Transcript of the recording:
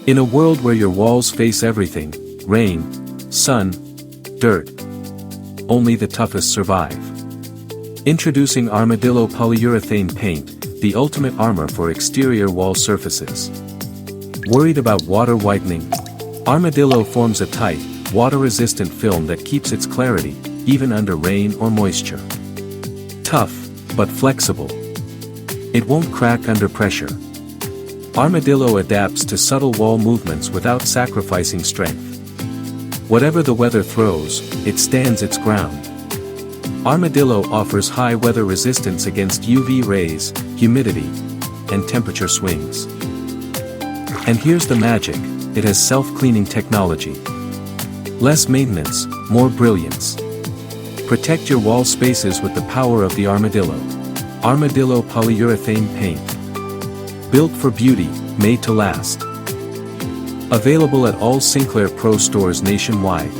In a world where your walls face everything, rain, sun, dirt, only the toughest survive. Introducing Armadillo Polyurethane Paint, the ultimate armor for exterior wall surfaces. Worried about water whitening? Armadillo forms a tight, water-resistant film that keeps its clarity, even under rain or moisture. Tough, but flexible. It won't crack under pressure. Armadillo adapts to subtle wall movements without sacrificing strength. Whatever the weather throws, it stands its ground. Armadillo offers high weather resistance against UV rays, humidity, and temperature swings. And here's the magic, it has self-cleaning technology. Less maintenance, more brilliance. Protect your wall spaces with the power of the Armadillo. Armadillo Polyurethane Paint. Built for beauty, made to last. Available at all SINCLAIR Pro stores nationwide.